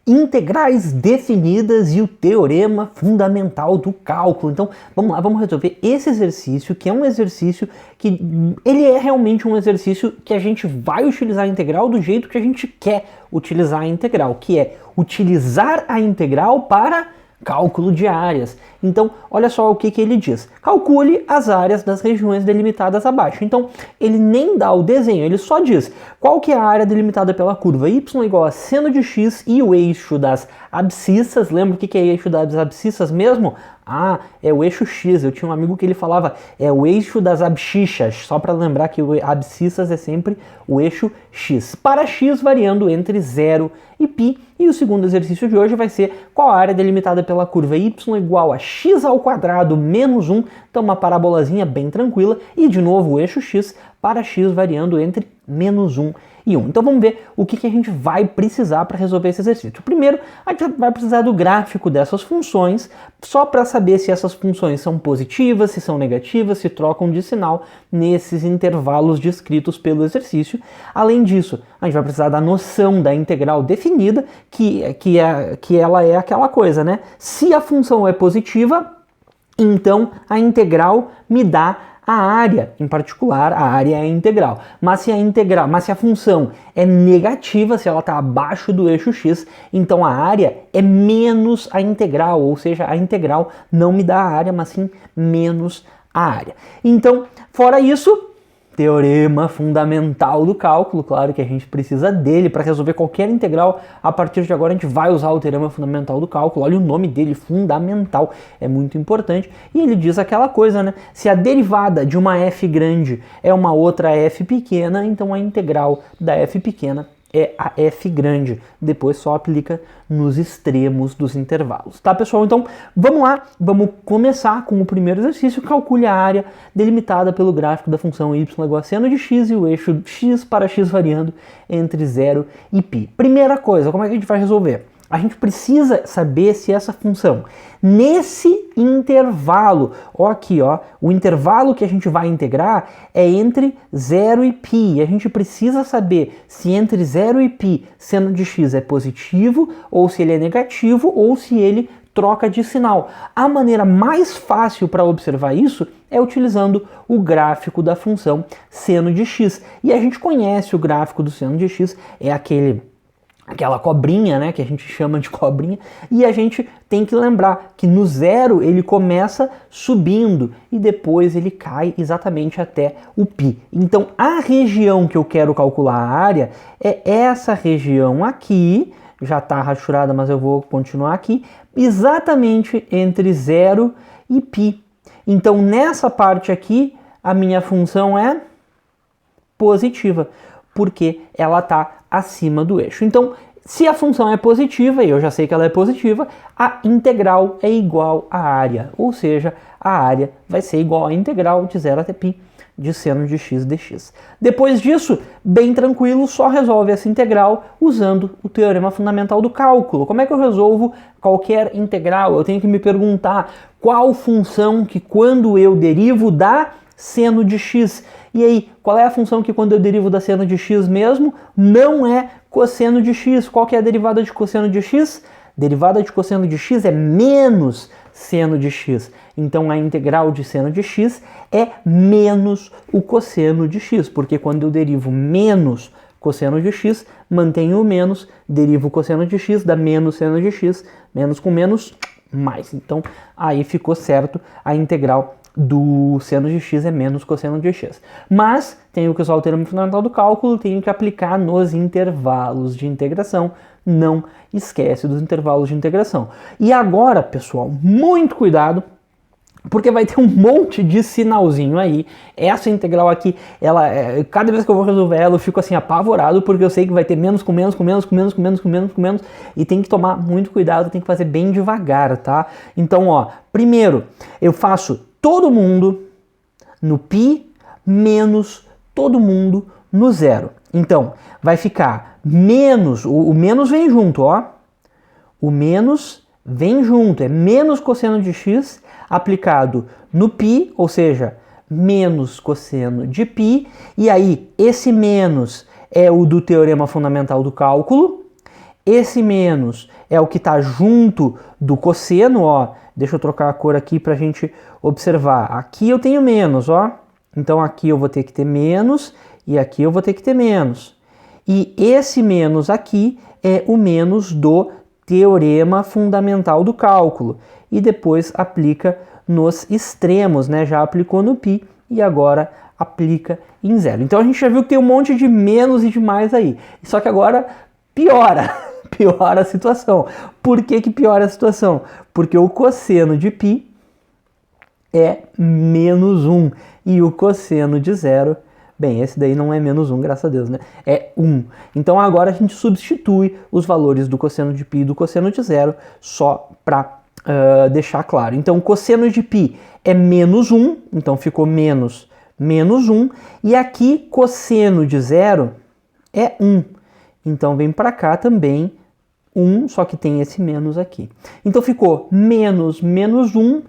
integrais definidas e o teorema fundamental do cálculo. Então, vamos lá, vamos resolver esse exercício, que é um exercício que ele é realmente um exercício que a gente vai utilizar a integral do jeito que a gente quer utilizar a integral, que é utilizar a integral para cálculo de áreas. Então, olha só o que ele diz. Calcule as áreas das regiões delimitadas abaixo. Então, ele nem dá o desenho, ele só diz qual que é a área delimitada pela curva y igual a seno de x e o eixo das abscissas. Lembra o que é eixo das abscissas mesmo? Ah, é o eixo x. Eu tinha um amigo que ele falava, é o eixo das abscissas, só para lembrar que o abscissas é sempre o eixo x. Para x variando entre 0 e π. E o segundo exercício de hoje vai ser qual a área delimitada pela curva y igual a x ao quadrado menos 1. Então uma parabolazinha bem tranquila. E de novo o eixo x para x variando entre menos 1 e 1. Então vamos ver o que a gente vai precisar para resolver esse exercício. Primeiro, a gente vai precisar do gráfico dessas funções, só para saber se essas funções são positivas, se são negativas, se trocam de sinal nesses intervalos descritos pelo exercício. Além disso, a gente vai precisar da noção da integral definida, que ela é aquela coisa, né? Se a função é positiva, então a integral me dá a área, em particular, a área é integral. Mas se a função é negativa, se ela está abaixo do eixo x, então a área é menos a integral, ou seja, a integral não me dá a área, mas sim menos a área. Então, fora isso, teorema fundamental do cálculo, claro que a gente precisa dele para resolver qualquer integral. A partir de agora a gente vai usar o teorema fundamental do cálculo. Olha o nome dele, fundamental, é muito importante. E ele diz aquela coisa, né? Se a derivada de uma f grande é uma outra f pequena, então a integral da f pequena é a f grande. Depois só aplica nos extremos dos intervalos. Tá, pessoal? Então, vamos lá. Vamos começar com o primeiro exercício. Calcule a área delimitada pelo gráfico da função y igual a seno de x e o eixo x para x variando entre 0 e π. Primeira coisa, como é que a gente vai resolver? A gente precisa saber se essa função, nesse intervalo, ó aqui, ó, o intervalo que a gente vai integrar é entre 0 e π. A gente precisa saber se entre 0 e π seno de x é positivo, ou se ele é negativo, ou se ele troca de sinal. A maneira mais fácil para observar isso é utilizando o gráfico da função seno de x. E a gente conhece o gráfico do seno de x, é aquela cobrinha, né, que a gente chama de cobrinha, e a gente tem que lembrar que no zero ele começa subindo e depois ele cai exatamente até o π. Então a região que eu quero calcular a área é essa região aqui, já está rachurada, mas eu vou continuar aqui, exatamente entre 0 e π. Então nessa parte aqui a minha função é positiva, porque ela está acima do eixo. Então, se a função é positiva, e eu já sei que ela é positiva, a integral é igual à área, ou seja, a área vai ser igual à integral de 0 até π de seno de x dx. Depois disso, bem tranquilo, só resolve essa integral usando o teorema fundamental do cálculo. Como é que eu resolvo qualquer integral? Eu tenho que me perguntar qual função que quando eu derivo dá seno de x. E aí, qual é a função que quando eu derivo da seno de x mesmo, não é cosseno de x? Qual que é a derivada de cosseno de x? Derivada de cosseno de x é menos seno de x. Então a integral de seno de x é menos o cosseno de x, porque quando eu derivo menos cosseno de x, mantenho o menos, derivo o cosseno de x, dá menos seno de x, menos com menos, mais. Então aí ficou certo, a integral do seno de x é menos cosseno de x. Mas tenho que usar o teorema fundamental do cálculo, tenho que aplicar nos intervalos de integração. Não esquece dos intervalos de integração. E agora, pessoal, muito cuidado, porque vai ter um monte de sinalzinho aí. Essa integral aqui, cada vez que eu vou resolver ela, eu fico assim apavorado, porque eu sei que vai ter menos com menos, com menos, com menos, com menos, com menos, com menos, e tem que tomar muito cuidado, tem que fazer bem devagar, tá? Então, ó, primeiro, eu faço todo mundo no π menos todo mundo no zero. Então, vai ficar menos, o menos vem junto, ó. O menos vem junto, é menos cosseno de x aplicado no π, ou seja, menos cosseno de π, e aí esse menos é o do teorema fundamental do cálculo, esse menos é o que está junto do cosseno, ó. Deixa eu trocar a cor aqui para a gente observar. Aqui eu tenho menos, ó. Então aqui eu vou ter que ter menos e aqui eu vou ter que ter menos. E esse menos aqui é o menos do teorema fundamental do cálculo. E depois aplica nos extremos, né? Já aplicou no π e agora aplica em zero. Então a gente já viu que tem um monte de menos e de mais aí. Só que agora piora. Piora a situação. Por que que piora a situação? Porque o cosseno de π é menos 1 e o cosseno de zero, bem, esse daí não é menos 1, graças a Deus, né? É 1. Então agora a gente substitui os valores do cosseno de π e do cosseno de zero só para deixar claro. Então o cosseno de π é menos 1, então ficou menos 1, e aqui cosseno de zero é 1. Então vem para cá também 1, só que tem esse menos aqui. Então ficou menos 1, menos 1.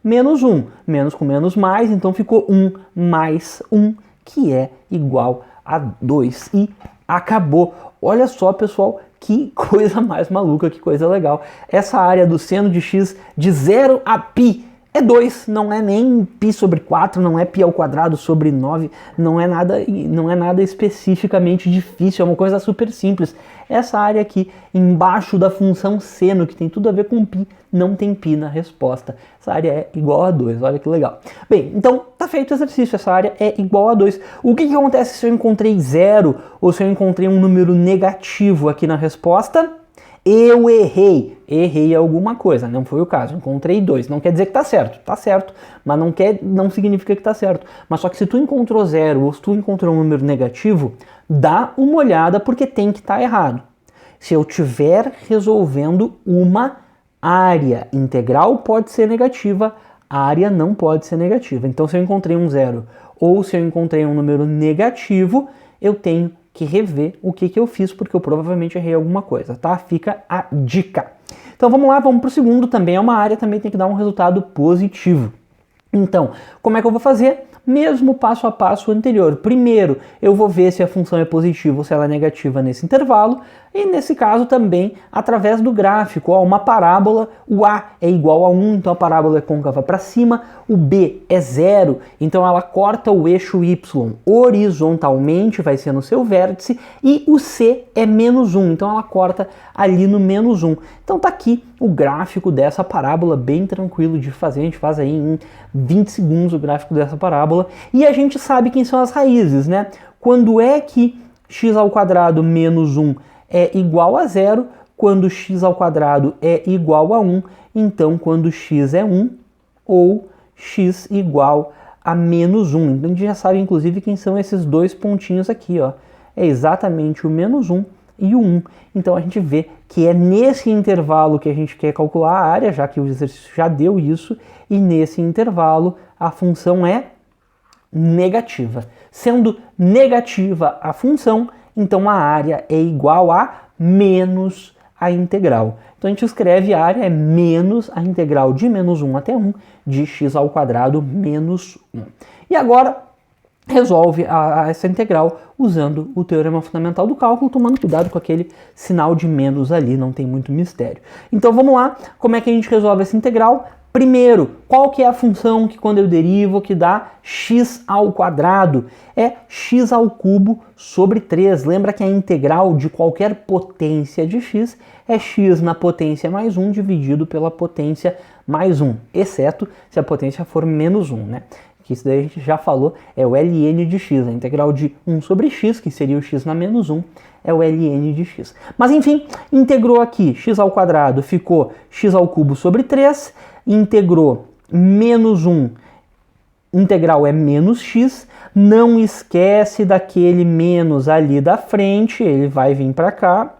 Menos com menos mais, então ficou 1 mais 1, que é igual a 2. E acabou. Olha só, pessoal, que coisa mais maluca, que coisa legal. Essa área do seno de x de 0 a π é 2, não é nem π sobre 4, não é π ao quadrado sobre 9, não é nada especificamente difícil, é uma coisa super simples. Essa área aqui, embaixo da função seno, que tem tudo a ver com π, não tem π na resposta. Essa área é igual a 2, olha que legal. Bem, então tá feito o exercício, essa área é igual a 2. O que acontece se eu encontrei 0 ou se eu encontrei um número negativo aqui na resposta? Eu errei alguma coisa, não foi o caso, encontrei 2, não quer dizer que tá certo, mas não significa que tá certo. Mas só que se tu encontrou 0 ou se tu encontrou um número negativo, dá uma olhada porque tem que estar errado. Se eu estiver resolvendo uma área integral, pode ser negativa, área não pode ser negativa. Então se eu encontrei um 0 ou se eu encontrei um número negativo, eu tenho que rever o que eu fiz, porque eu provavelmente errei alguma coisa, tá? Fica a dica. Então vamos lá, vamos para o segundo, também é uma área, também tem que dar um resultado positivo. Então, como é que eu vou fazer? Mesmo passo a passo anterior. Primeiro, eu vou ver se a função é positiva ou se ela é negativa nesse intervalo, e nesse caso também através do gráfico. Ó, uma parábola, o A é igual a 1, então a parábola é côncava para cima, o B é 0, então ela corta o eixo Y horizontalmente, vai ser no seu vértice, e o C é menos 1, então ela corta ali no menos 1. Então tá aqui o gráfico dessa parábola, bem tranquilo de fazer, a gente faz aí em 20 segundos o gráfico dessa parábola, e a gente sabe quem são as raízes, né? Quando é que x ao quadrado menos 1 é igual a 0, quando x ao quadrado é igual a 1, então quando x é 1 ou x igual a menos 1. Então a gente já sabe inclusive quem são esses dois pontinhos aqui, ó. É exatamente o menos 1 e o 1. Então a gente vê que é nesse intervalo que a gente quer calcular a área, já que o exercício já deu isso, e nesse intervalo a função é negativa. Sendo negativa a função, então a área é igual a menos a integral. Então a gente escreve a área é menos a integral de menos 1 até 1 de x ao quadrado menos 1. E agora resolve essa integral usando o teorema fundamental do cálculo, tomando cuidado com aquele sinal de menos ali, não tem muito mistério. Então vamos lá, como é que a gente resolve essa integral? Primeiro, qual que é a função que quando eu derivo que dá x ao quadrado? É x ao cubo sobre 3. Lembra que a integral de qualquer potência de x é x na potência mais 1 dividido pela potência mais 1, exceto se a potência for menos 1, né? Que isso daí a gente já falou, é o ln de x, a integral de 1 sobre x, que seria o x na menos 1, é o ln de x. Mas enfim, integrou aqui, x ao quadrado ficou x ao cubo sobre 3, integrou menos 1, integral é menos x, não esquece daquele menos ali da frente, ele vai vir para cá,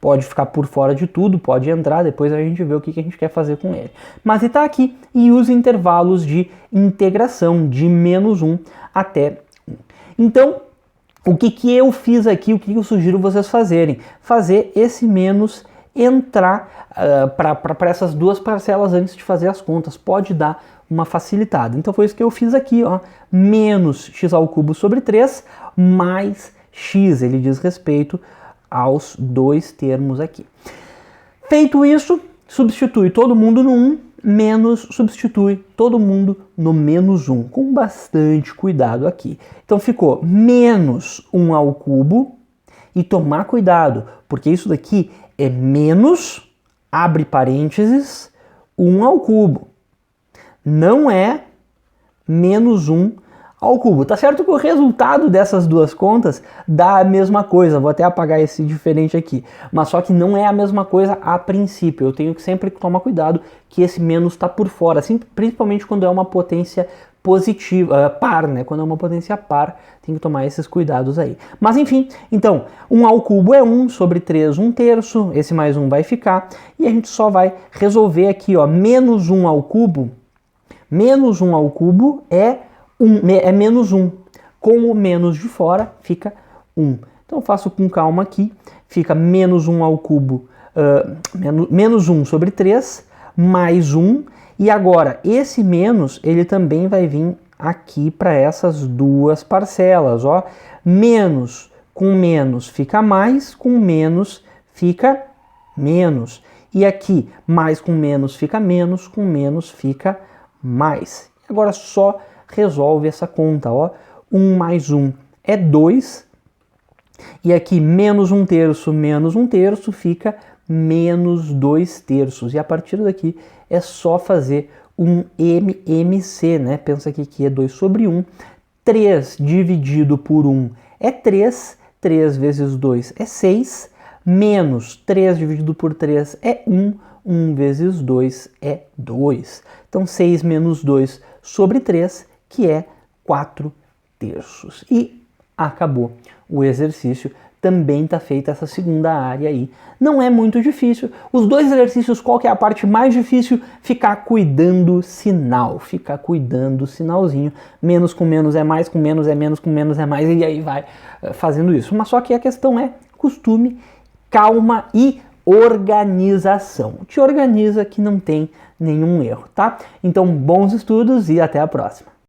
pode ficar por fora de tudo, pode entrar, depois a gente vê o que a gente quer fazer com ele. Mas ele está aqui e usa intervalos de integração de menos 1 até 1. Então, o que eu fiz aqui, o que eu sugiro vocês fazerem? Fazer esse menos entrar para essas duas parcelas antes de fazer as contas, pode dar uma facilitada. Então foi isso que eu fiz aqui, ó, menos x ao cubo sobre 3 mais x, ele diz respeito aos dois termos aqui. Feito isso, substitui todo mundo no 1, menos substitui todo mundo no menos 1, com bastante cuidado aqui. Então ficou menos 1 ao cubo, e tomar cuidado, porque isso daqui é menos, abre parênteses, 1 ao cubo. Não é menos 1 ao cubo. Tá certo que o resultado dessas duas contas dá a mesma coisa. Vou até apagar esse diferente aqui. Mas só que não é a mesma coisa a princípio. Eu tenho que sempre tomar cuidado que esse menos está por fora. Assim, principalmente quando é uma potência positiva, par, né? Quando é uma potência par, tem que tomar esses cuidados aí. Mas enfim, então, 1 ao cubo é 1 sobre 3, 1/3. Esse mais 1 vai ficar. E a gente só vai resolver aqui, ó, menos 1 ao cubo. Menos 1 ao cubo é menos 1. Com o menos de fora, fica 1. Então eu faço com calma aqui. Fica menos 1 ao cubo, menos 1 sobre 3, mais 1. E agora, esse menos, ele também vai vir aqui para essas duas parcelas. Ó. Menos com menos fica mais, com menos fica menos. E aqui, mais com menos fica menos, com menos fica mais. Agora só resolve essa conta, ó. 1 mais 1 é 2. E aqui menos 1/3 menos 1/3 fica menos 2/3. E a partir daqui é só fazer um MMC, né? Pensa aqui que é 2 sobre 1. 3 dividido por 1 é 3. 3 vezes 2 é 6. Menos 3 dividido por 3 é 1. 1 vezes 2 é 2. Então 6 menos 2 sobre 3, que é 4/3. E acabou o exercício. Também está feita essa segunda área aí. Não é muito difícil. Os dois exercícios, qual que é a parte mais difícil? Ficar cuidando sinal. Ficar cuidando sinalzinho. Menos com menos é mais, com menos é menos, com menos é mais. E aí vai fazendo isso. Mas só que a questão é costume, calma e organização. Te organiza que não tem nenhum erro, tá? Então, bons estudos e até a próxima.